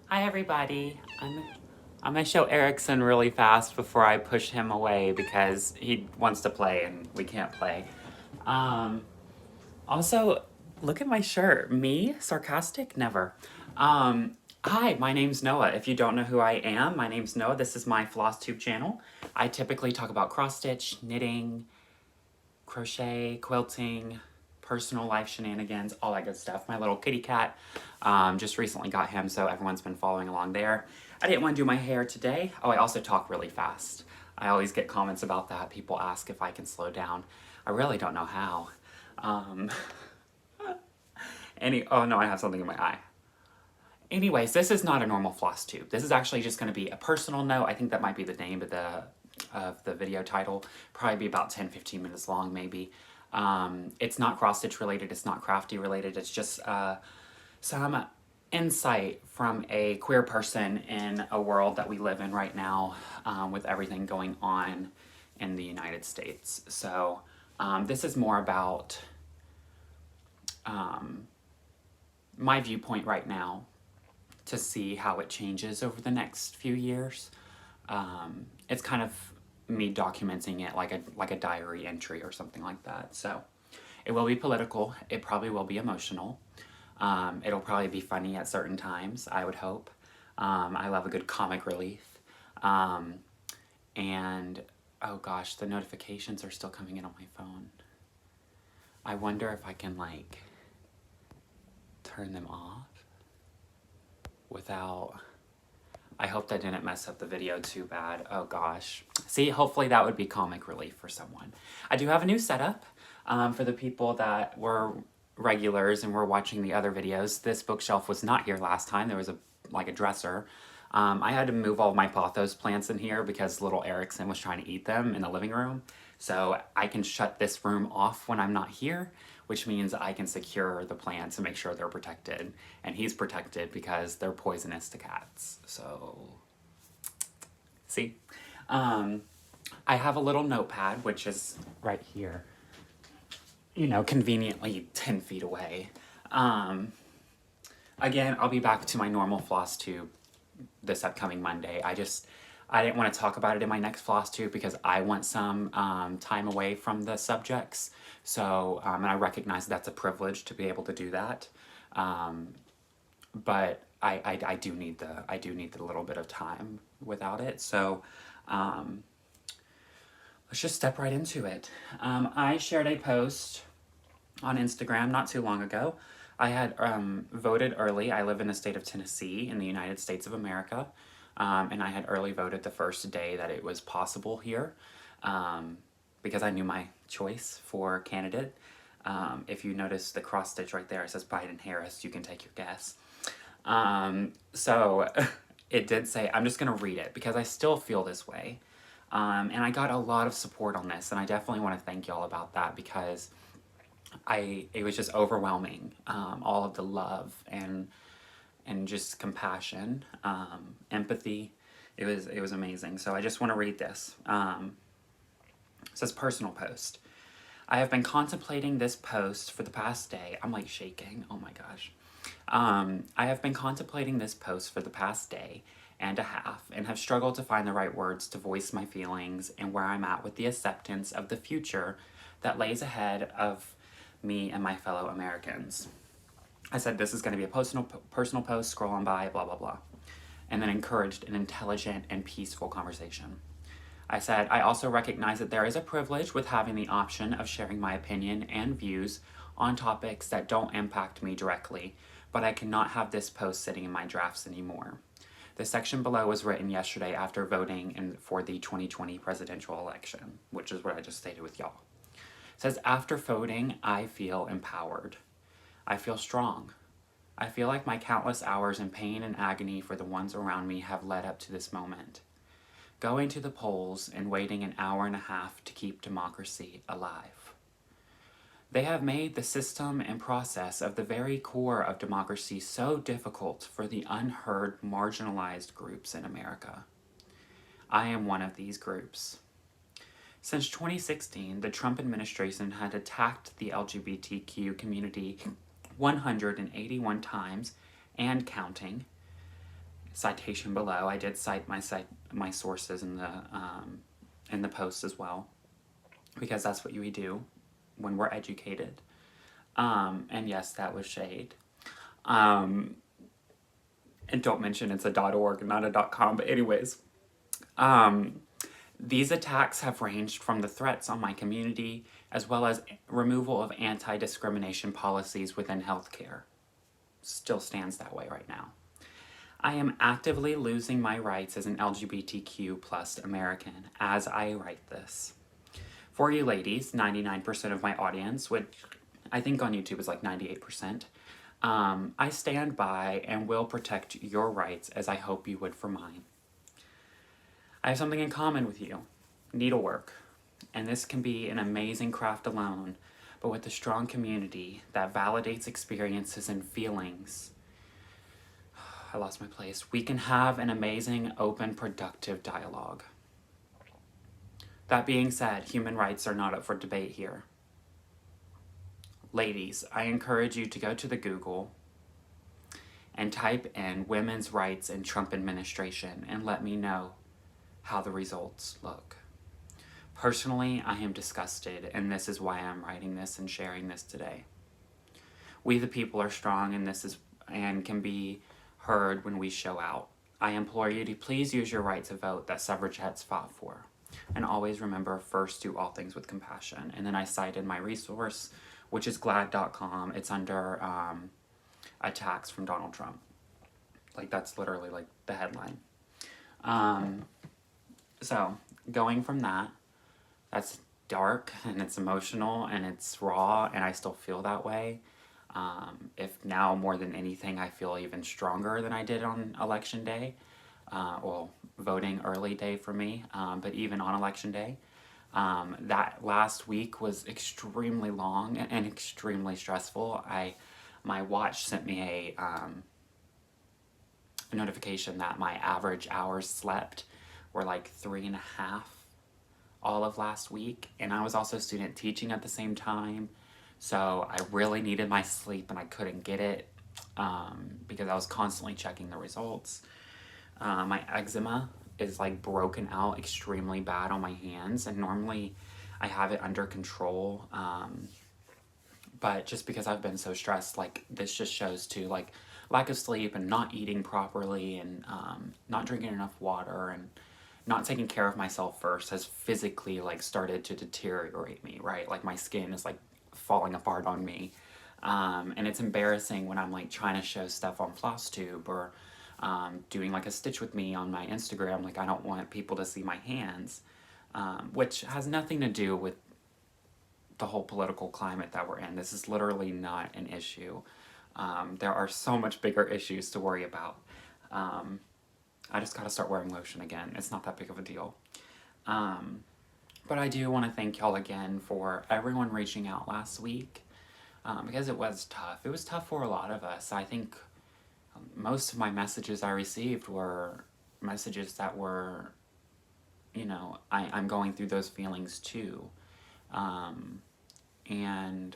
Hi everybody. I'm gonna show Erickson really fast before I push him away because he wants to play and we can't play. Um, Also, look at my shirt. Me? Sarcastic? Never. Hi, my name's Noah. If you don't know who I am, my name's Noah. This is my Flosstube channel. I typically talk about cross stitch, knitting, crochet, quilting, personal life shenanigans, all that good stuff. My little kitty cat, just recently got him, so everyone's been following along there. I didn't want to do my hair today. Oh, I also talk really fast. I always get comments about that. People ask if I can slow down. I really don't know how. Um, oh no, I have something in my eye. Anyways, this is not a normal floss tube. This is actually just going to be a personal note. I think that might be the name of the video title. Probably be about 10-15 minutes long, maybe. It's not cross stitch related. It's not crafty related. It's just some insight from a queer person in a world that we live in right now, with everything going on in the United States. So this is more about my viewpoint right now to see how it changes over the next few years. It's kind of me documenting it like a diary entry or something like that. So it will be political. It probably will be emotional. It'll probably be funny at certain times, I would hope. I love a good comic relief. And oh gosh, the notifications are still coming in on my phone. I wonder if I can like turn them off without. I hope that didn't mess up the video too bad. Oh gosh. See, hopefully that would be comic relief for someone. I do have a new setup. For the people that were regulars and were watching the other videos, this bookshelf was not here last time. There was like a dresser. I had to move all of my pothos plants in here because little Erickson was trying to eat them in the living room. So I can shut this room off when I'm not here, which means I can secure the plants and make sure they're protected. And he's protected because they're poisonous to cats. So, see? I have a little notepad, which is right here, you know, conveniently 10 feet away. Again, I'll be back to my normal floss tube this upcoming Monday. I didn't want to talk about it in my next floss tube because I want some time away from the subjects. So, and I recognize that's a privilege to be able to do that. But I do need the little bit of time without it. So, let's just step right into it. I shared a post on Instagram not too long ago. I had voted early. I live in the state of Tennessee in the United States of America. And I had early voted the first day that it was possible here, because I knew my choice for candidate. If you notice the cross stitch right there, it says Biden Harris. You can take your guess. So it did say, I'm just going to read it because I still feel this way. And I got a lot of support on this, and I definitely want to thank y'all about that because it was just overwhelming. All of the love and just compassion, empathy. It was amazing. So I just want to read this. It says personal post. I have been contemplating this post for the past day. I'm like shaking. Oh my gosh. I have been contemplating this post for the past day and a half and have struggled to find the right words to voice my feelings and where I'm at with the acceptance of the future that lays ahead of me and my fellow Americans. I said this is going to be a personal post, scroll on by, blah, blah, blah. And then encouraged an intelligent and peaceful conversation. I said, I also recognize that there is a privilege with having the option of sharing my opinion and views on topics that don't impact me directly, but I cannot have this post sitting in my drafts anymore. The section below was written yesterday after voting for the 2020 presidential election, which is what I just stated with y'all. It says, after voting, I feel empowered. I feel strong. I feel like my countless hours in pain and agony for the ones around me have led up to this moment. Going to the polls and waiting an hour and a half to keep democracy alive. They have made the system and process of the very core of democracy so difficult for the unheard, marginalized groups in America. I am one of these groups. Since 2016, the Trump administration had attacked the LGBTQ community 181 times and counting, citation below. I did cite my sources in the post as well, because that's what we do when we're educated. And yes, that was shade. And don't mention it's a .org, not a .com. But anyways, these attacks have ranged from the threats on my community as well as removal of anti-discrimination policies within healthcare. Still stands that way right now. I am actively losing my rights as an LGBTQ plus American as I write this. For you ladies, 99% of my audience, which I think on YouTube is like 98%, I stand by and will protect your rights as I hope you would for mine. I have something in common with you, needlework, and this can be an amazing craft alone, but with a strong community that validates experiences and feelings. I lost my place. We can have an amazing, open, productive dialogue. That being said, human rights are not up for debate here. Ladies, I encourage you to go to the Google and type in women's rights in Trump administration and let me know how the results look. Personally, I am disgusted, and this is why I'm writing this and sharing this today. We the people are strong, and can be heard when we show out. I implore you to please use your right to vote that suffragettes fought for. And always remember, first do all things with compassion. And then I cited my resource, which is glad.com. It's under attacks from Donald Trump. Like, that's literally like the headline. So going from that's dark and it's emotional and it's raw, and I still feel that way. If now more than anything I feel even stronger than I did on election day, voting early day for me, but even on election day. That last week was extremely long and extremely stressful. My watch sent me a notification that my average hours slept were like 3.5 all of last week, and I was also student teaching at the same time, so I really needed my sleep and I couldn't get it because I was constantly checking the results. My eczema is like broken out extremely bad on my hands, and normally I have it under control, but just because I've been so stressed, like this just shows too, like lack of sleep and not eating properly and not drinking enough water and not taking care of myself first has physically like started to deteriorate me, right? Like my skin is like falling apart on me, and it's embarrassing when I'm like trying to show stuff on Flosstube or doing like a stitch with me on my Instagram. Like I don't want people to see my hands, which has nothing to do with the whole political climate that we're in. This is literally not an issue. There are so much bigger issues to worry about. I just gotta start wearing lotion again. It's not that big of a deal. But I do want to thank y'all again for everyone reaching out last week, because it was tough. It was tough for a lot of us. I think most of my messages I received were messages that were, I'm going through those feelings too. And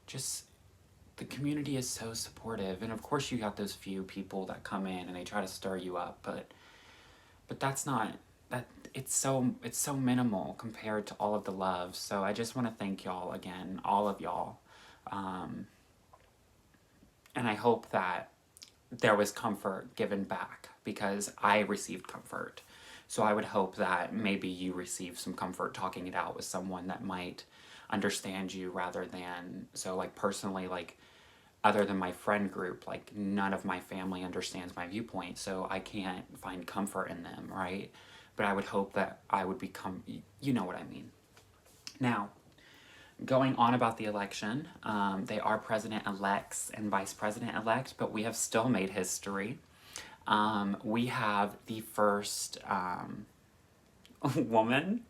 just the community is so supportive, and of course you got those few people that come in and they try to stir you up, but that's not that it's so minimal compared to all of the love. So I just want to thank y'all again, all of y'all, and I hope that there was comfort given back, because I received comfort. So I would hope that maybe you receive some comfort talking it out with someone that might understand you, rather than, so like personally, like other than my friend group, like none of my family understands my viewpoint, so I can't find comfort in them, right? But I would hope that I would become, you know what I mean. Now, going on about the election, they are president-elects and vice president-elect, but we have still made history. We have the first woman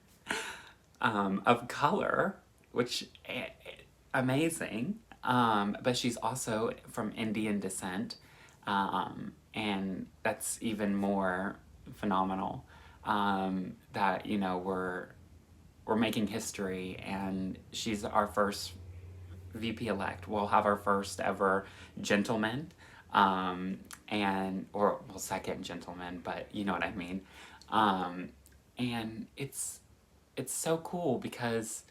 of color, which amazing. But she's also from Indian descent, and that's even more phenomenal. That we're making history, and she's our first VP elect. We'll have our first ever gentleman, little second gentleman, but you know what I mean. Um, and it's so cool because,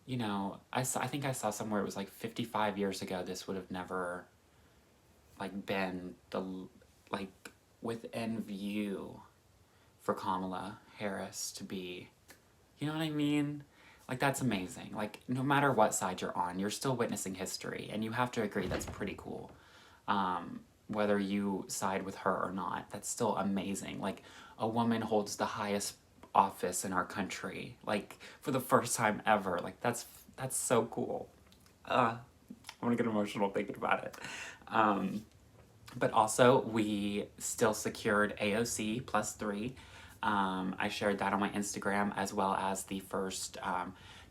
you know, I think I saw somewhere it was like 55 years ago this would have never like been the like within view for Kamala Harris to be, you know what I mean? Like that's amazing. Like no matter what side you're on, you're still witnessing history, and you have to agree that's pretty cool. Whether you side with her or not, that's still amazing. Like a woman holds the highest office in our country, like for the first time ever. Like that's so cool. I'm gonna get emotional thinking about it. But also, we still secured AOC +3. I shared that on my Instagram, as well as the first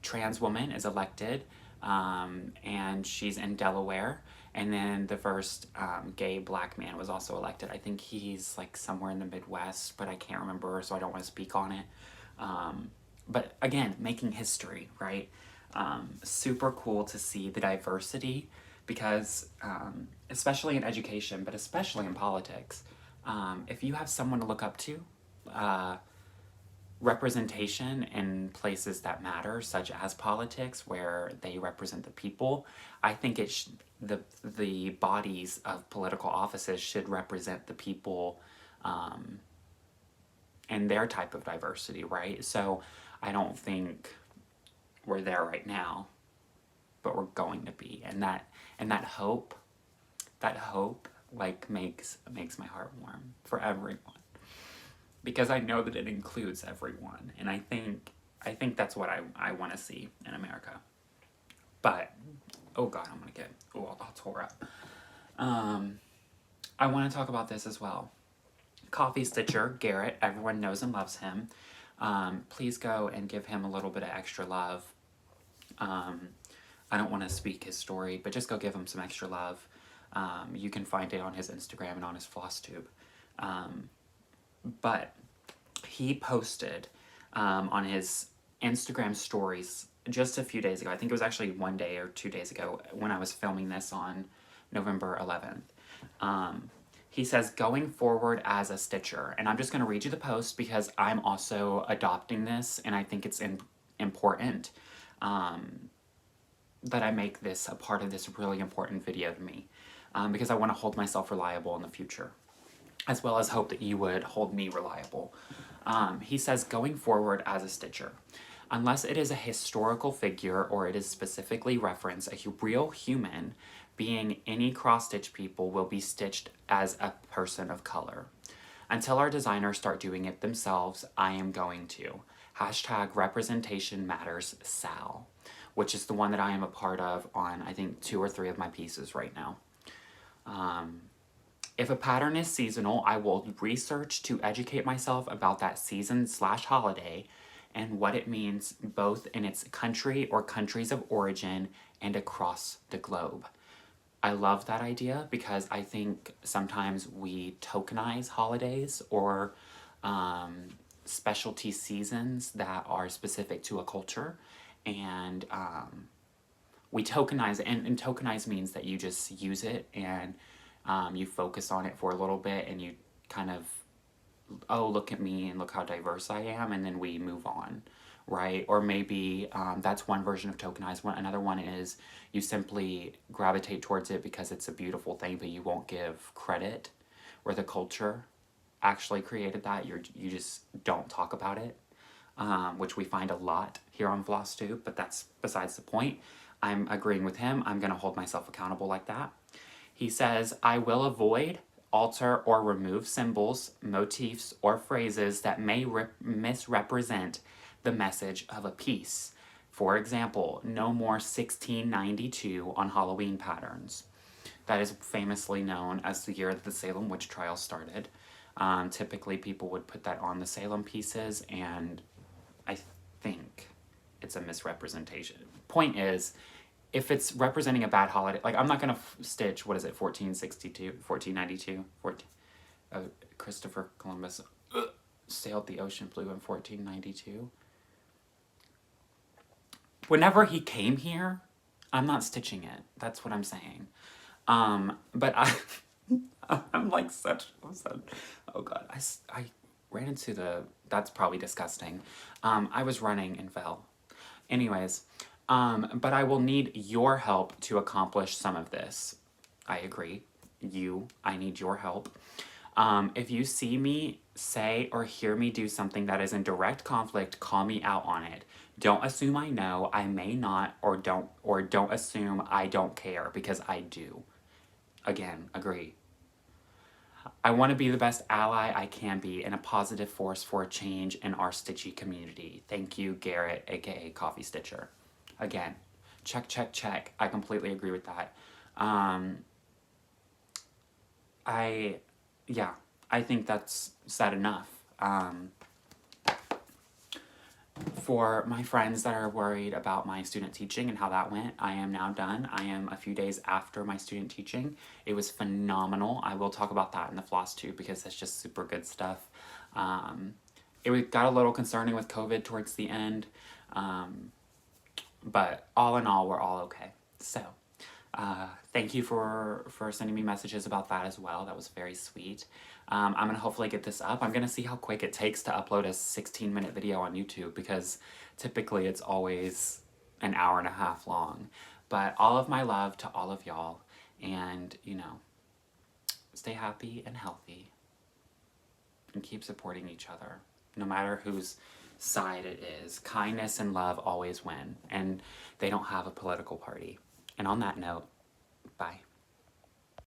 trans woman is elected, and she's in Delaware. And then the first gay black man was also elected. I think he's like somewhere in the Midwest, but I can't remember, so I don't want to speak on it. But again, making history, right? Super cool to see the diversity because, especially in education, but especially in politics, if you have someone to look up to, representation in places that matter, such as politics, where they represent the people, I think the bodies of political offices should represent the people and their type of diversity, right? So I don't think we're there right now, but we're going to be, and that hope, like makes my heart warm for everyone, because I know that it includes everyone, and I think that's what I want to see in America. But oh god, I'm gonna get all tore up. I want to talk about this as well. Coffee Stitcher Garrett, everyone knows and loves him. Please go and give him a little bit of extra love. I don't want to speak his story, but just go give him some extra love. You can find it on his Instagram and on his Flosstube. But he posted on his Instagram stories just a few days ago. I think it was actually 1 day or 2 days ago when I was filming this on November 11th. He says, going forward as a Stitcher. And I'm just going to read you the post because I'm also adopting this, and I think it's important that I make this a part of this really important video to me, because I want to hold myself reliable in the future, as well as hope that you would hold me reliable. He says, going forward as a Stitcher. Unless it is a historical figure or it is specifically reference, a real human being, any cross-stitch people will be stitched as a person of color. Until our designers start doing it themselves, I am going to. Hashtag representation matters Sal, which is the one that I am a part of on, I think, 2 or 3 of my pieces right now. If a pattern is seasonal, I will research to educate myself about that season/holiday and what it means both in its country or countries of origin and across the globe. I love that idea because I think sometimes we tokenize holidays or specialty seasons that are specific to a culture, and we tokenize, and tokenize means that you just use it and you focus on it for a little bit and you kind of, oh, look at me and look how diverse I am, and then we move on, right? Or maybe that's one version of tokenize. Another one is you simply gravitate towards it because it's a beautiful thing, but you won't give credit where the culture actually created that. You just don't talk about it, which we find a lot here on Flosstube, but that's besides the point. I'm agreeing with him. I'm going to hold myself accountable like that. He says, I will avoid, alter, or remove symbols, motifs, or phrases that may misrepresent the message of a piece. For example, no more 1692 on Halloween patterns. That is famously known as the year that the Salem witch trials started. Typically, people would put that on the Salem pieces, and I think it's a misrepresentation. Point is, if it's representing a bad holiday, like I'm not going to stitch, what is it, 1492, Christopher Columbus sailed the ocean blue in 1492. Whenever he came here, I'm not stitching it. That's what I'm saying. But I'm like oh God, I ran into that's probably disgusting. I was running and fell. Anyways, but I will need your help to accomplish some of this. I agree. I need your help. If you see me say or hear me do something that is in direct conflict, call me out on it. Don't assume I know, I may not, or don't assume I don't care, because I do. Again, agree. I want to be the best ally I can be and a positive force for a change in our Stitchy community. Thank you, Garrett, aka Coffee Stitcher. Again, check, check, check. I completely agree with that. Um, I, yeah, I think that's said enough. For my friends that are worried about my student teaching and how that went, I am now done. I am a few days after my student teaching. It was phenomenal. I will talk about that in the floss tube because that's just super good stuff. It got a little concerning with COVID towards the end, but all in all, we're all okay. So, thank you for sending me messages about that as well. That was very sweet. I'm gonna hopefully get this up. I'm gonna see how quick it takes to upload a 16-minute video on YouTube, because typically it's always an hour and a half long. But all of my love to all of y'all, and stay happy and healthy, and keep supporting each other, no matter whose side it is. Kindness and love always win, and they don't have a political party. And on that note, bye.